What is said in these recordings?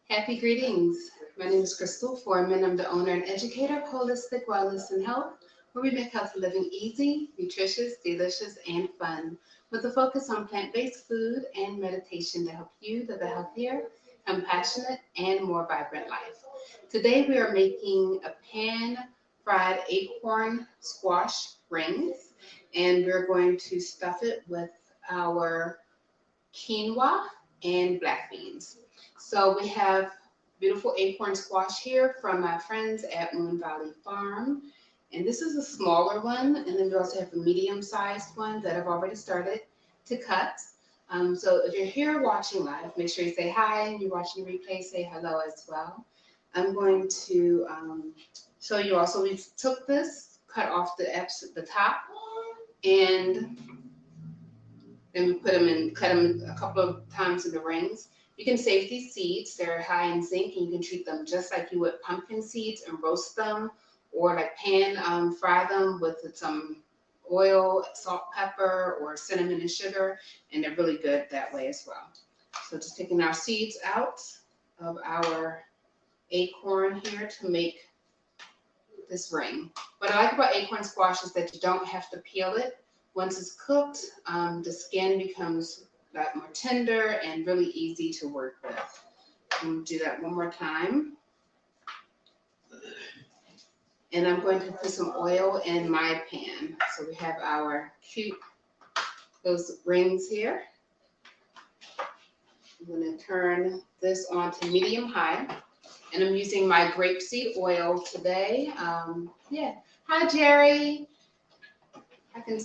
Happy greetings. My name is Crystal Forman. I'm the owner and educator of Holistic Wellness and Health, where we make healthy living easy, nutritious, delicious, and fun, with a focus on plant-based food and meditation to help you live a healthier, compassionate, and more vibrant life. Today we are making a pan-fried acorn squash rings, and we're going to stuff it with our quinoa and black beans. So we have beautiful acorn squash here from my friends at Moon Valley Farm. And this is a smaller one. And then we also have a medium-sized one that I've already started to cut. So if you're here watching live, make sure you say hi. And you're watching the replay, say hello as well. I'm going to show you also, we took this, cut off the top, and then we put them in, cut them a couple of times in the rings. You can save these seeds. They're high in zinc, and you can treat them just like you would pumpkin seeds and roast them, or like pan fry them with some oil, salt, pepper, or cinnamon and sugar, and they're really good that way as well. So just taking our seeds out of our acorn here to make this ring. What I like about acorn squash is that you don't have to peel it. Once it's cooked, the skin becomes a lot more tender and really easy to work with. I'm going to do that one more time. And I'm going to put some oil in my pan. So we have our cute, those rings here. I'm going to turn this on to medium high. And I'm using my grapeseed oil today. Hi, Jerry. I can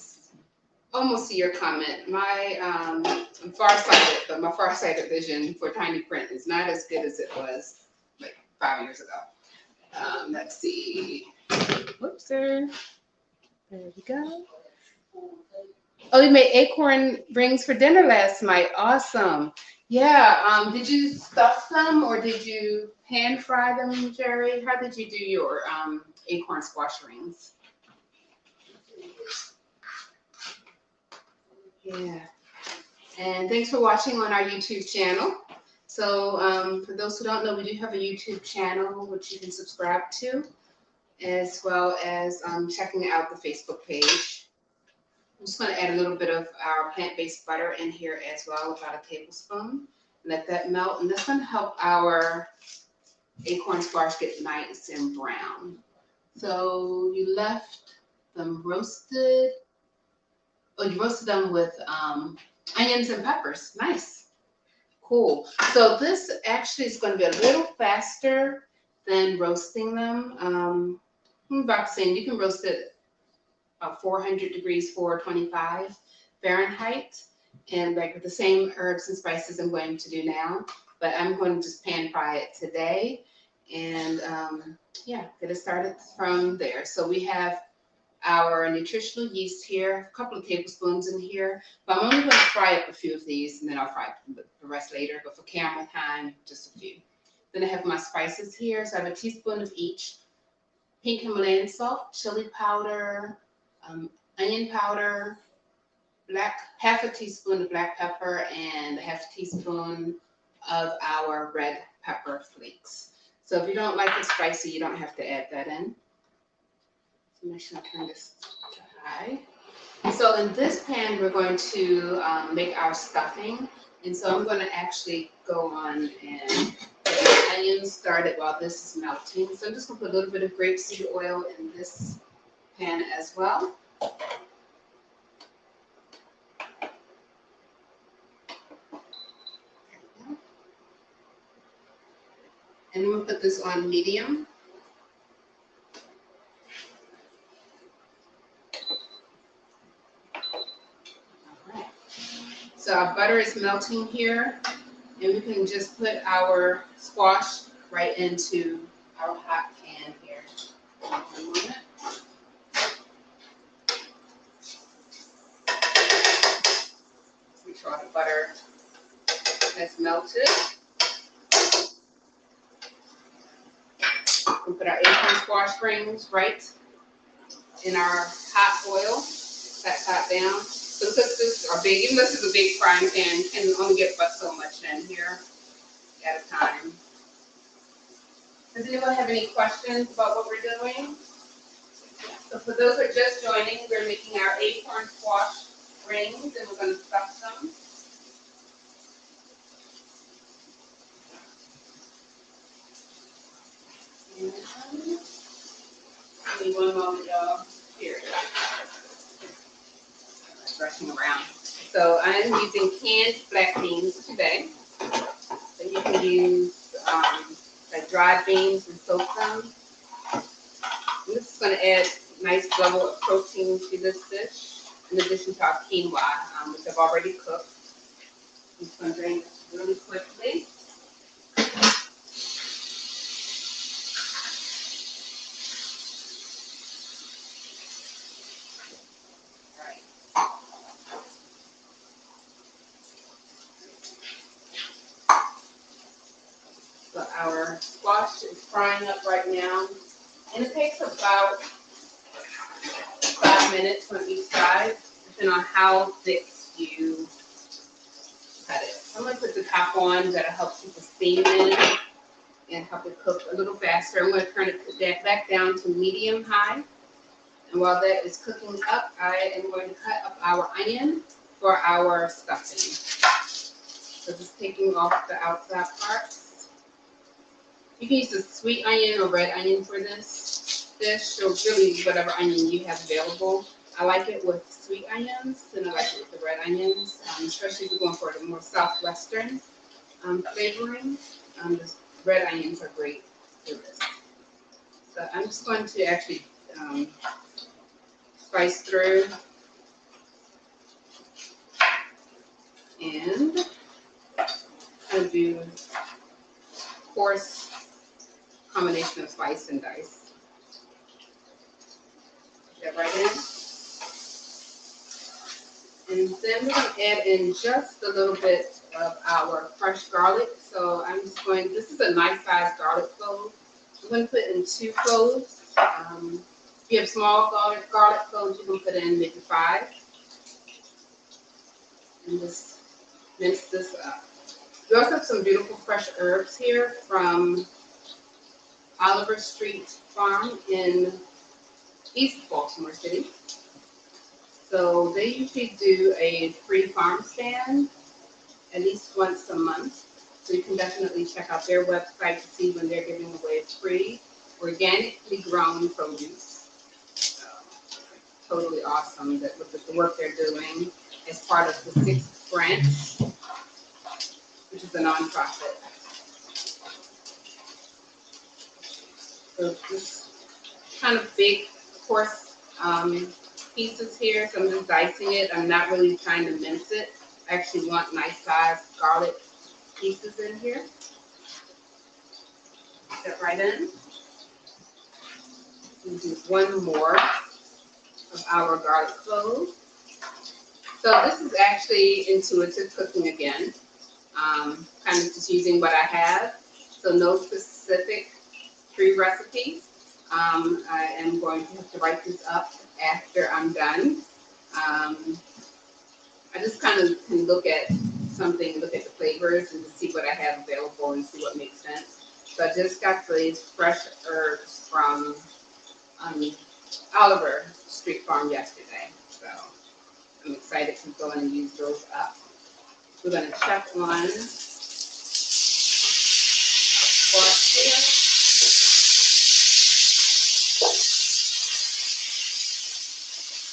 almost see your comment. I'm farsighted, but my farsighted vision for tiny print is not as good as it was like 5 years ago. Let's see. Whoops, there we go. Oh, you made acorn rings for dinner last night. Awesome. Yeah. Did you stuff them or did you pan fry them, Jerry? How did you do your acorn squash rings? Yeah. And thanks for watching on our YouTube channel. So for those who don't know, we do have a YouTube channel which you can subscribe to, as well as checking out the Facebook page. I'm just going to add a little bit of our plant-based butter in here as well, about a tablespoon. Let that melt, and that's going to help our acorn squash get nice and brown. So you left them roasted. Oh, you roasted them with onions and peppers. Nice. Cool. So this actually is going to be a little faster than roasting them. I'm about to say you can roast it about 400 degrees, 425 Fahrenheit, and like with the same herbs and spices I'm going to do now. But I'm going to just pan fry it today, and get it started from there. So we have our nutritional yeast here, a couple of tablespoons in here, but I'm only going to fry up a few of these, and then I'll fry the rest later, but for camera time, just a few. Then I have my spices here, so I have a teaspoon of each: pink Himalayan salt, chili powder, onion powder, half a teaspoon of black pepper, and half a teaspoon of our red pepper flakes. So if you don't like it spicy, you don't have to add that in. So make sure I turn this to high. So in this pan, we're going to make our stuffing. And so I'm going to actually go on and get the onions started while this is melting. So I'm just going to put a little bit of grapeseed oil in this pan as well. And then we'll put this on medium. So our butter is melting here, and we can just put our squash right into our hot pan here. One moment. Make sure the butter has melted. We'll put our acorn squash rings right in our hot oil. That's hot down. So because this are big, even though this is a big frying pan, you can only get but so much in here at a time. Does anyone have any questions about what we're doing? So for those who are just joining, we're making our acorn squash rings, and we're going to stuff them. And give me one moment, y'all. Here. Brushing around. So I'm using canned black beans today. So you can use like dried beans and soak them. And this is going to add a nice level of protein to this dish, in addition to our quinoa, which I've already cooked. I'm just going to drain this really quickly. So our squash is frying up right now, and it takes about 5 minutes on each side, depending on how thick you cut it. I'm going to put the top on, that'll help keep the steam in and help it cook a little faster. I'm going to turn it back down to medium high, and while that is cooking up, I am going to cut up our onion for our stuffing. So just taking off the outside parts. You can use a sweet onion or red onion for this dish, or really whatever onion you have available. I like it with sweet onions, and I like it with the red onions, especially if you're going for the more southwestern flavoring. The red onions are great for this. So I'm just going to actually spice through, and I'm going to do coarse combination of spice and dice. Put that right in. And then we're going to add in just a little bit of our fresh garlic. So I'm just going, this is a nice sized garlic clove. I'm going to put in 2 cloves. If you have small garlic cloves, you can put in maybe 5. And just mince this up. We also have some beautiful fresh herbs here from Oliver Street Farm in East Baltimore City. So they usually do a free farm stand at least once a month. So you can definitely check out their website to see when they're giving away free, organically grown produce. So, totally awesome that with the work they're doing as part of the 6th branch, which is a nonprofit. So this kind of big, coarse pieces here. So I'm just dicing it. I'm not really trying to mince it. I actually want nice sized garlic pieces in here. Step right in. We'll do 1 more of our garlic clove. So this is actually intuitive cooking again. Kind of just using what I have. So no specific recipes. I am going to have to write this up after I'm done. I just kind of can look at something, look at the flavors, and just see what I have available and see what makes sense. So I just got these fresh herbs from Oliver Street Farm yesterday. So I'm excited to go in and use those up. We're going to check on squash here.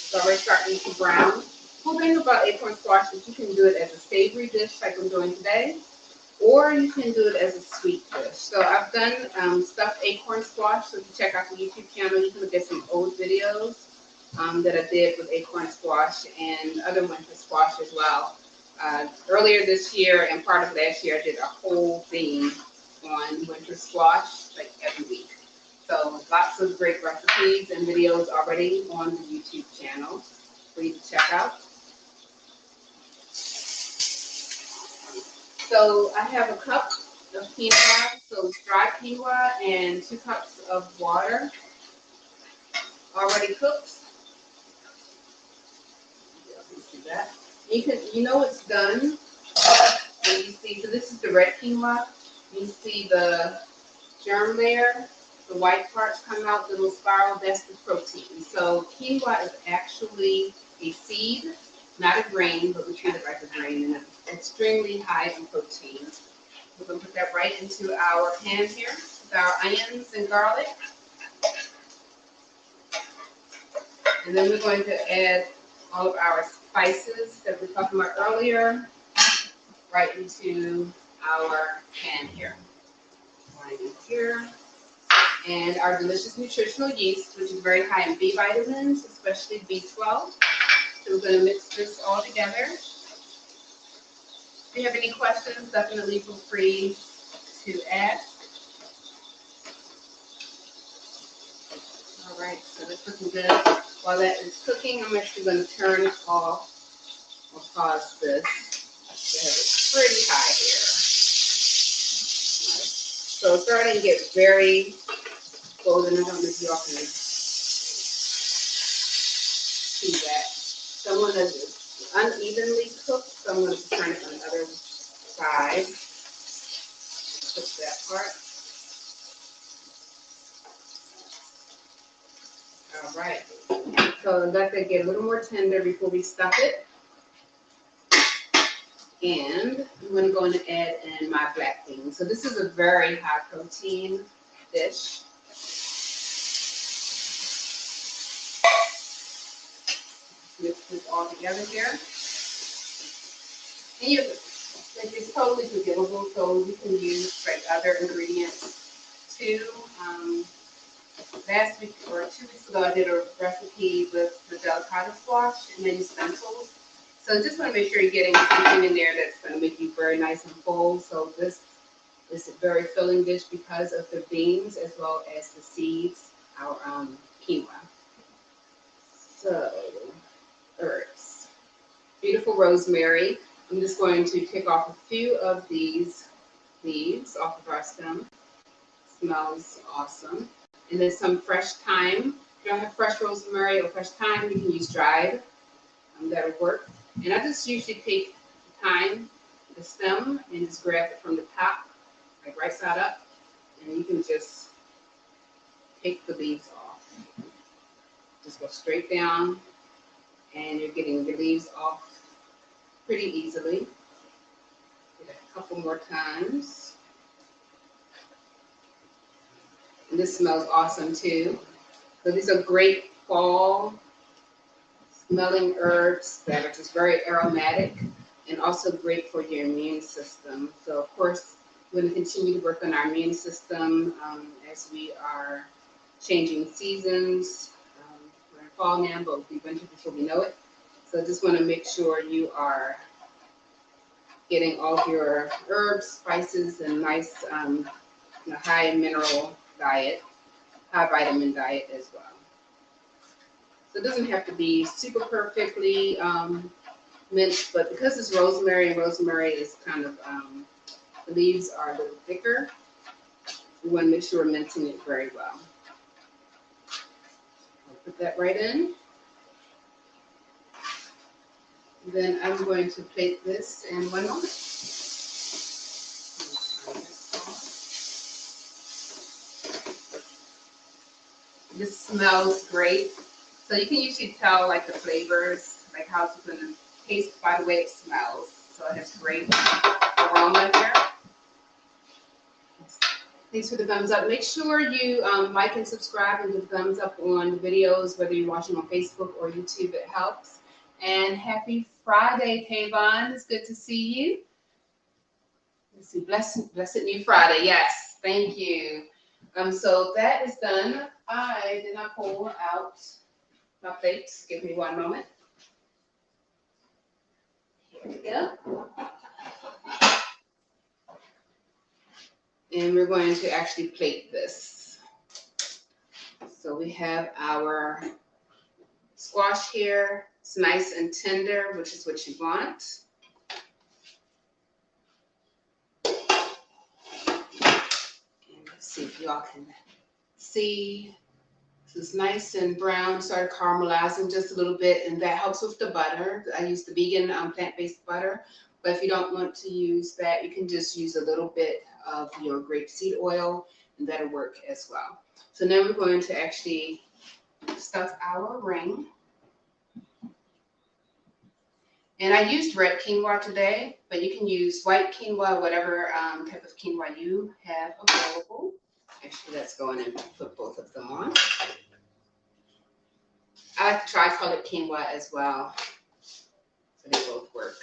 It's already starting to brown. Cool thing about acorn squash is you can do it as a savory dish like I'm doing today, or you can do it as a sweet dish. So I've done stuffed acorn squash. So if you check out the YouTube channel, you can look at some old videos that I did with acorn squash and other winter squash as well. Earlier this year and part of last year, I did a whole theme on winter squash, like every week. So lots of great recipes and videos already on the YouTube channel for you to check out. So I have a cup of quinoa, so dried quinoa, and 2 cups of water already cooked. that. You know it's done when you see, so this is the red quinoa. You see the germ layer, the white parts come out, the little spiral, that's the protein. So quinoa is actually a seed, not a grain, but we treat it like a grain, and it's extremely high in protein. We're going to put that right into our pan here with our onions and garlic. And then we're going to add all of our spices that we talked about earlier right into our pan here. Right in here. And our delicious nutritional yeast, which is very high in B vitamins, especially B12. So we're going to mix this all together. If you have any questions, definitely feel free to ask. All right, so that's looking good. While that is cooking, I'm actually going to turn it off. I'll pause this. I have it pretty high here. Right. So it's starting to get very golden. I don't know if y'all can see that. So I'm going to unevenly cook, so I'm going to turn it on the other side. Cook that part. All right. So let that get a little more tender before we stuff it. And I'm going to go in and add in my black beans. So this is a very high protein dish. Mix this all together here. And it's totally forgivable, so you can use like other ingredients too. Last week or 2 weeks ago, I did a recipe with the delicata squash and then stencils. So just want to make sure you're getting something in there that's going to make you very nice and full. So this is a very filling dish because of the beans as well as the seeds, our quinoa. So herbs, beautiful rosemary. I'm just going to take off a few of these leaves off of our stem. Smells awesome. And then some fresh thyme. If you don't have fresh rosemary or fresh thyme, you can use dried. That would work. And I just usually take the thyme, the stem, and just grab it from the top, like right side up. And you can just take the leaves off. Just go straight down, and you're getting the leaves off pretty easily. Get it a couple more times. And this smells awesome too. So these are great fall smelling herbs that are just very aromatic and also great for your immune system. So of course, we're going to continue to work on our immune system as we are changing seasons. We're in fall now, but it'll be winter before we know it. So I just want to make sure you are getting all of your herbs, spices, and nice high mineral diet, high vitamin diet as well. So it doesn't have to be super perfectly minced, but because it's rosemary and rosemary is kind of, the leaves are a little thicker, we want to make sure we're mincing it very well. I'll put that right in. Then I'm going to plate this in 1 moment. This smells great. So you can usually tell like the flavors, like how it's going to taste by the way it smells. So it has great aroma here. Thanks for the thumbs up. Make sure you like and subscribe and give thumbs up on the videos, whether you're watching on Facebook or YouTube, it helps. And happy Friday, Kayvon. It's good to see you. Let's see, blessed new Friday. Yes, thank you. So that is done. I did not pull out my plates. Give me 1 moment. Here we go. And we're going to actually plate this. So we have our squash here. It's nice and tender, which is what you want. And let's see if y'all can see. So it's nice and brown, started caramelizing just a little bit, and that helps with the butter. I use the vegan plant-based butter, but if you don't want to use that, you can just use a little bit of your grapeseed oil, and that'll work as well. So now we're going to actually stuff our ring. And I used red quinoa today, but you can use white quinoa, whatever type of quinoa you have available. Actually, let's go in and put both of them on. I like to tri-colored quinoa as well, so they both work.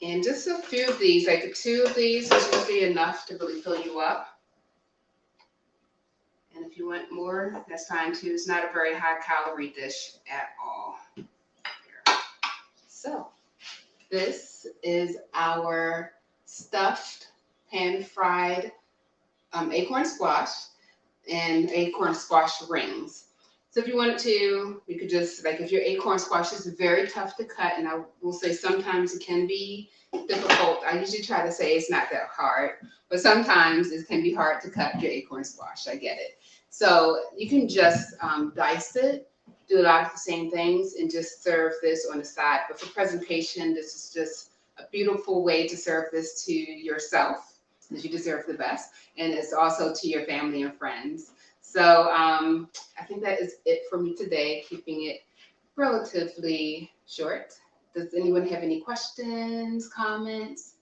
And just a few of these, like 2 of these is usually enough to really fill you up. And if you want more, that's fine too. It's not a very high calorie dish at all. So this is our stuffed pan-fried acorn squash and acorn squash rings. So if you wanted to, you could just, like, if your acorn squash is very tough to cut, and I will say sometimes it can be difficult. I usually try to say it's not that hard, but sometimes it can be hard to cut your acorn squash. I get it. So you can just dice it, do a lot of the same things, and just serve this on the side. But for presentation, this is just a beautiful way to serve this to yourself, because you deserve the best, and it's also to your family and friends. So I think that is it for me today, keeping it relatively short. Does anyone have any questions, comments?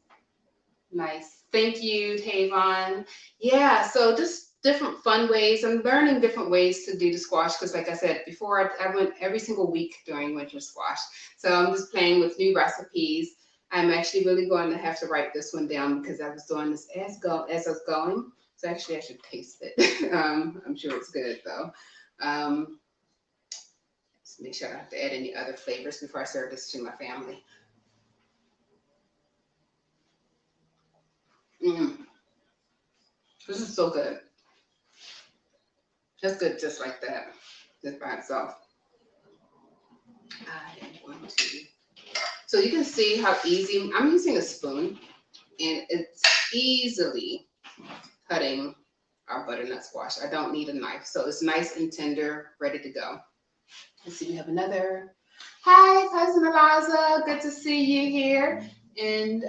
Nice. Thank you, Tavon. Yeah, so just different fun ways. I'm learning different ways to do the squash because, like I said before, I went every single week during winter squash. So I'm just playing with new recipes. I'm actually really going to have to write this one down because I was doing this as I was going. So actually, I should taste it. I'm sure it's good though. Let's make sure I don't have to add any other flavors before I serve this to my family. This is so good. Just good, just like that, just by itself. I am going to. So you can see how easy. I'm using a spoon, and it's easily cutting our butternut squash. I don't need a knife, so it's nice and tender, ready to go. Let's see, we have another. Hi, Cousin Eliza. Good to see you here. And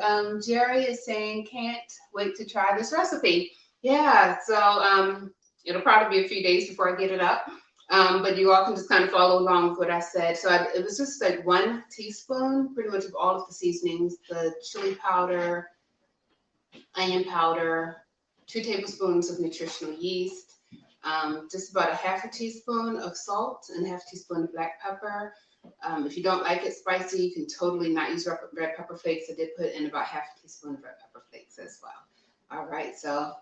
Jerry is saying, can't wait to try this recipe. Yeah, so it'll probably be a few days before I get it up. But you all can just kind of follow along with what I said. So it was just like 1 teaspoon, pretty much of all of the seasonings, the chili powder, onion powder, 2 tablespoons of nutritional yeast, just about a ½ teaspoon of salt and a ½ teaspoon of black pepper. If you don't like it spicy, you can totally not use red pepper flakes. I did put in about ½ teaspoon of red pepper flakes as well. All right, so.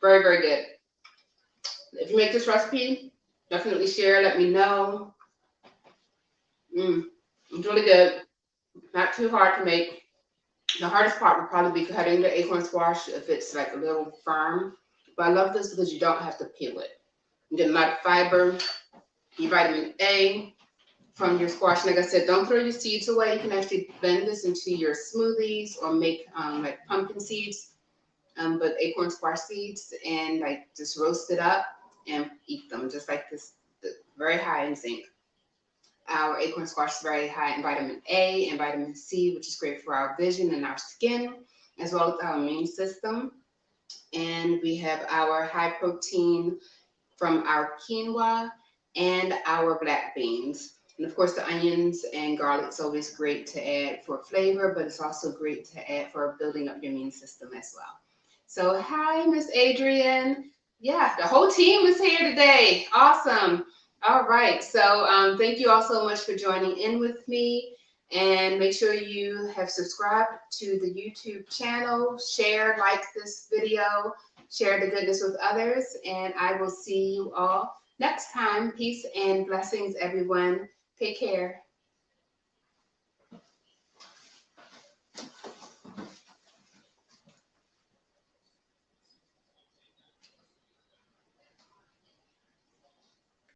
Very, very good. If you make this recipe, definitely share, let me know. It's really good. Not too hard to make. The hardest part would probably be cutting the acorn squash if it's like a little firm. But I love this because you don't have to peel it. You get a lot of fiber, your vitamin A from your squash. Like I said, don't throw your seeds away. You can actually blend this into your smoothies or make like pumpkin seeds, but acorn squash seeds, and like just roast it up and eat them just like this. Very high in zinc. Our acorn squash is very high in vitamin A and vitamin C, which is great for our vision and our skin, as well as our immune system. And we have our high protein from our quinoa and our black beans. And of course, the onions and garlic is always great to add for flavor, but it's also great to add for building up your immune system as well. So hi, Miss Adrienne. Yeah, the whole team is here today. Awesome. All right, so thank you all so much for joining in with me, and make sure you have subscribed to the YouTube channel, share, like this video, share the goodness with others, and I will see you all next time. Peace and blessings, everyone. Take care.